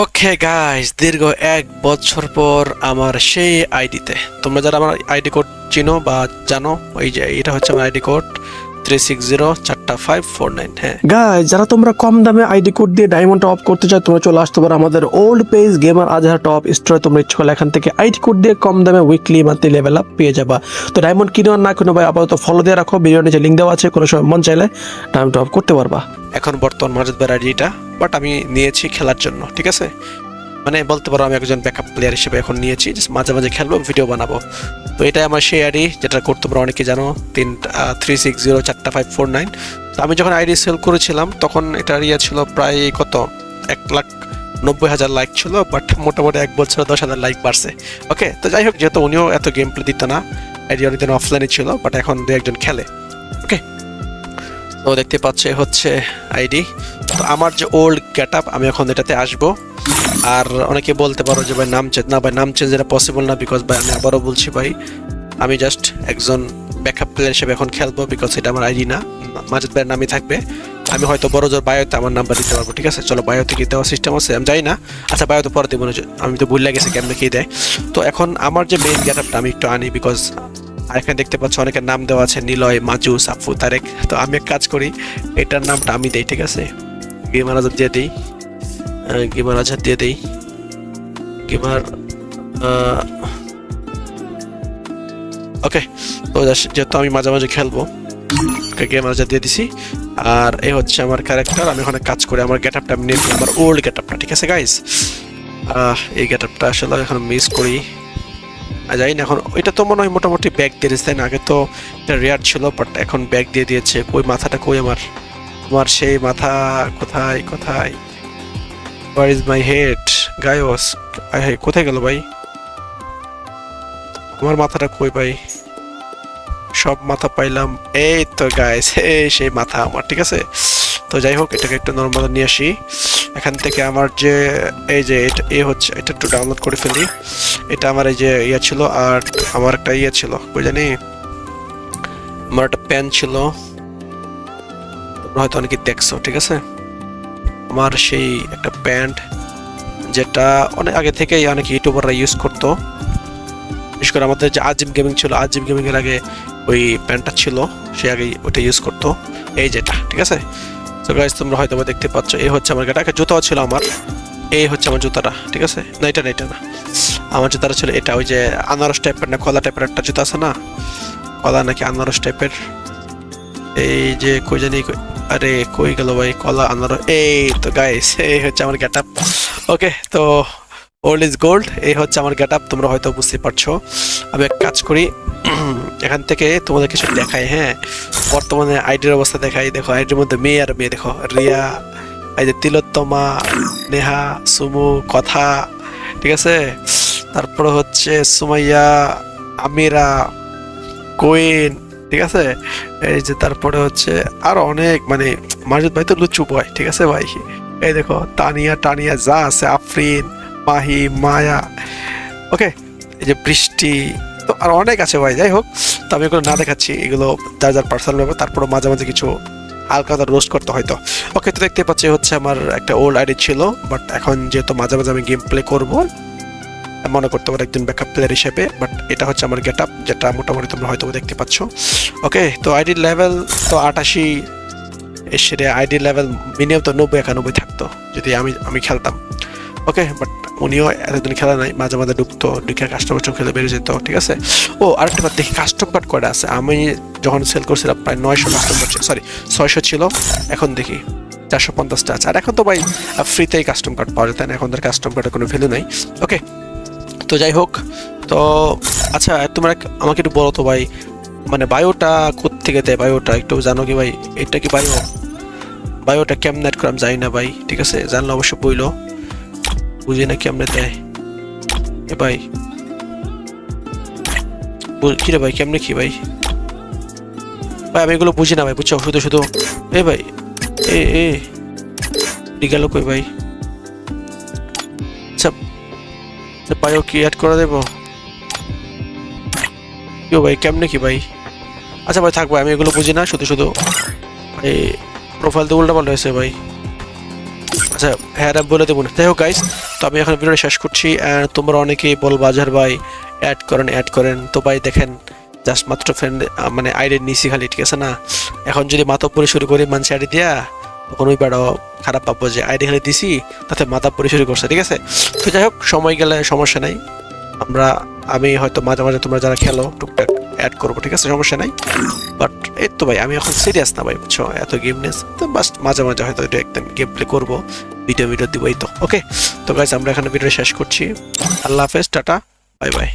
Okay guys, দীর্ঘ 1 বছর পর আমার সেই আইডিতে তোমরা যারা আমার আইডি কোড চিনো বা জানো, ওই যে এটা হচ্ছে আমার আইডি কোড 3604549। হ্যাঁ গাইস, যারা তোমরা কম দামে আইডি কোড দিয়ে ডায়মন্ড টপ করতে চাও, তোমরা চলে আসতে পারো আমাদের ওল্ড পেজ গেমার আজহার টপ স্টোরে। তোমরা ইচ্ছে করলে এখান থেকে আইডি কোড দিয়ে কম দামে উইকলি মান্থলি লেভেল আপ পেয়ে যাবা। তো ডায়মন্ড কিনো আর না কিনো ভাই, আপাতত ফলো দিয়ে রাখো, ভিডিওর নিচে লিঙ্ক দেওয়া আছে, কোনো সময় মন চাইলে ডায়মন্ড টপ করতে পারবা। এখন বর্তমান মাজেদ ভাইয়ের আইডিটা, বাট আমি নিয়েছি খেলার জন্য, ঠিক আছে? মানে বলতে পারো আমি একজন ব্যাকআপ প্লেয়ার হিসেবে এখন নিয়েছি, মাঝে মাঝে খেলবো, ভিডিও বানাবো। তো এটাই আমার সেই আইডি, যেটা করতে তোমরা অনেকে জানো, 3604549। তো আমি যখন আইডি সেল করেছিলাম তখন এটার ছিল প্রায় কত 1,90,000 লাইক ছিল, বাট মোটামুটি 1 বছরে 10,000 লাইক বাড়ছে। ওকে, তো যাই হোক, যেহেতু উনিও এত গেম প্লে দিত না, আইডি অনেকদিন অফলাইনে ছিল, বাট এখন দু একজন খেলে। ওকে, তো দেখতে পাচ্ছে হচ্ছে আইডি। তো আমার যে ওল্ড গেট আপ, আমি এখন এটাতে আসবো। আর অনেকে বলতে পারো যে ভাই নাম চেঞ্জ, না ভাই নাম চেঞ্জ এটা পসিবল না, বিকজ ভাই আমি আবারও বলছি ভাই, আমি জাস্ট একজন ব্যাকআপ প্লেয়ার হিসেবে এখন খেলবো, বিকজ এটা আমার আইডি না, মাজেদ ভাইয়ের নামই থাকবে। আমি হয়তো বড় জোর বায়োতে আমার নাম্বার দিতে পারবো, ঠিক আছে? চলো, বায়োতে কি দেওয়ার সিস্টেম আছে আমি জানি না। আচ্ছা, বায়োতে পরে দেবো, আমি তো ভুলে গেছি কেমনে কি দেয়। তো এখন আমার যে মেইন গেট আপটা আমি একটু আনি, বিকজ আর এখানে দেখতে পাচ্ছ অনেকের নাম দেওয়া আছে, নিলয়, মাজু, সাফু, তারেক। তো আমি এক কাজ করি, এটার নামটা আমি দেই, ঠিক আছে? গেমার আজাদ দিয়ে দিই, গেমার আজাদ দিয়ে দিই, গেমার। ওকে, তো যেহেতু আমি মাঝে মাঝে খেলবো, গেমার আজাদ দিয়ে দিছি। আর এই হচ্ছে আমার ক্যারেক্টার, আমি ওখানে কাজ করে আমার গেট আপটা আমি নিয়ে আমার ওল্ড গেট আপটা, ঠিক আছে গাইস? এই গেট আপটা আসলে এখন মিস করি, জানি না। এখন এটা তো মনে হয় মোটামুটি ব্যাগ দিয়ে দিয়েছে, তাই না? আগে তো এটা রেয়ার ছিল, বাট এখন ব্যাগ দিয়ে দিয়েছে। কই মাথাটা, কই আমার সেই মাথা কোথায় কোথায়? Where is my head guys? কোথায় গেল ভাই? আমার মাথাটা কই ভাই? সব মাথা পাইলাম, এই তো গাইস, এই সেই মাথা আমার, ঠিক আছে? তো যাই হোক, এটাকে একটু নর্মাল নিয়ে আসি এখান থেকে। আমার যে এই যে এটা হচ্ছে, এটা একটু ডাউনলোড করে ফেলি। এটা আমার এই যে ছিল, আর আমার একটা ছিল, কই জানি, আমার একটা প্যান ছিল, তোমরা হয়তো অনেকে দেখছো, ঠিক আছে? আমার সেই একটা প্যান্ট, যেটা অনেক আগে থেকেই অনেক ইউটিউবাররা ইউজ করতো, বিশেষ করে আমাদের যে আজিম গেমিং ছিল, আজিম গেমিং এর আগে ওই প্যান্টটা ছিল, সে আগে ওইটা ইউজ করতো, এই যেটা, ঠিক আছে? তো গাইস, তোমরা হয়তো দেখতে পাচ্ছ, এই হচ্ছে আমার গাটা। একটা জুতাও ছিল আমার, এই হচ্ছে আমার জুতাটা, ঠিক আছে? না, এটা না, এটা না, আমার জুতাটা ছিল এটা, ওই যে আনারস টাইপের না কলা টাইপের একটা জুতা আছে না, কলা নাকি আনারস টাইপের, এই যে কই জানি, আরে কই গেল ভাই? কলা আনারস, এই তো গাইস, এই হচ্ছে আমার গেট আপ। ওকে, তো ওল্ড ইজ গোল্ড, এই হচ্ছে আমার গেট আপ, তোমরা হয়তো বুঝতে পারছো। আমি এক কাজ করি, এখান থেকে তোমাদের কিছু দেখাই। হ্যাঁ, বর্তমানে আইডির অবস্থা দেখাই। দেখো, আইডির মধ্যে মেয়ে আর মেয়ে, দেখো, রিয়া, এই যে তিলোত্তমা, নেহা, সুমু, কথা, ঠিক আছে? তারপরে হচ্ছে সুমাইয়া, আমিরা, কোয়েন, ঠিক আছে? এই যে তারপরে হচ্ছে আরো অনেক, মানে মাজেদ ভাই তো লুচু বয়, ঠিক আছে ভাই? এই দেখো, তানিয়া টানিয়া যা আছে, আফরিন, মাহি, মায়া, ওকে, এই যে বৃষ্টি, তো আর অনেক আছে ভাই। যাই হোক, তো আমি এগুলো না দেখাচ্ছি, এগুলো যার যার পার্সোনাল ব্যাপার। তারপরে মাঝে মাঝে কিছু হালকা রোস্ট করতে হয়তো। ওকে, তো দেখতে পাচ্ছি হচ্ছে আমার একটা ওল্ড আইডি ছিল, বাট এখন যেহেতু মাঝে মাঝে আমি গেম প্লে করবো, মনে করতে পারো একজন ব্যাকআপ প্লেয়ার হিসেবে, বাট এটা হচ্ছে আমার গেট আপ, যেটা মোটামুটি তোমরা হয়তো দেখতে পাচ্ছ। ওকে, তো আইডির লেভেল তো 88 এসে, আইডির লেভেল মিনিমাম তো 90-91 থাকতো যদি আমি খেলতাম। ওকে, বাট উনিও এতদিন খেলা নাই, মাঝে মাঝে ঢুকতো, ঢুকে কাস্টম খেলে বেড়ে যেত, ঠিক আছে? ও, আরেকটা বার দেখি কাস্টম কার্ড কয়টা আছে। আমি যখন সেল করছিলাম প্রায় 900 কাস্টম কার্ড, সরি 600 ছিল, এখন দেখি 450টা আছে। আর এখন তো ভাই ফ্রিতেই কাস্টম কার্ড পাওয়া যায়, তাই না? এখন তার কাস্টম কার্ডের কোনো ভ্যালু নাই। ওকে, তো যাই হোক, তো আচ্ছা, তোমরা আমাকে একটু বলো তো ভাই, মানে বায়োটা কোত্থেকে দেয়? বায়োটা একটু জানো কি ভাই? এটা কি বায়োটা কেমনে অ্যাড করাম জানি না ভাই, ঠিক আছে? জানলে অবশ্য বইলো, বুঝি না কেমনে দেয় এ ভাই। কি রে ভাই, কেমনে কি ভাই? ভাই আমি এগুলো বুঝি না ভাই, বুঝছো? শুধু শুধু এ ভাই, এ গেল কই ভাই? আচ্ছা, বায়ো কি অ্যাড করে দেবো? কেউ ভাই, কেমনে কি ভাই? আচ্ছা ভাই, থাক ভাই, আমি এগুলো বুঝি না, শুধু শুধু এই প্রোফাইল তো উল্টা পাল্টা হয়েছে ভাই। আচ্ছা, হ্যাঁ আমি বলে দেবো না। যাই হোক গাইস, তো আমি এখন ভিডিওটা শেষ করছি। অ্যান্ড তোমরা অনেকেই বলবা আজহার ভাই অ্যাড করেন, তো ভাই দেখেন জাস্ট মাত্র ফ্রেন্ড মানে আইডি নিছি খালি, ঠিক আছে না? এখন যদি মাতব্বরি শুরু করি মানুষ আইডি দিয়া, তখন ওই বেড়াও খারাপ পাবো যে আইডি খালি দিছি তাতে মাতাব্বরি শুরু করছে, ঠিক আছে? তো যাই হোক, সময় গেলে সমস্যা নাই, আমি হয়তো মাঝে মাঝে তোমরা যারা খেলো টুকটাক অ্যাড করবো, ঠিক আছে? সমস্যা নাই। বাট এই তো ভাই, আমি এখন সিরিয়াস না ভাই, বুঝছো? এত গেমনেস তো বাস মাঝে মাঝে হয়তো একটু একদম গেম প্লে করবো, ভিডিও দিব, এই তো। ওকে, তো গাইস আমরা এখানে ভিডিও শেষ করছি। আল্লাহ হাফেজ, টাটা, বাই বাই।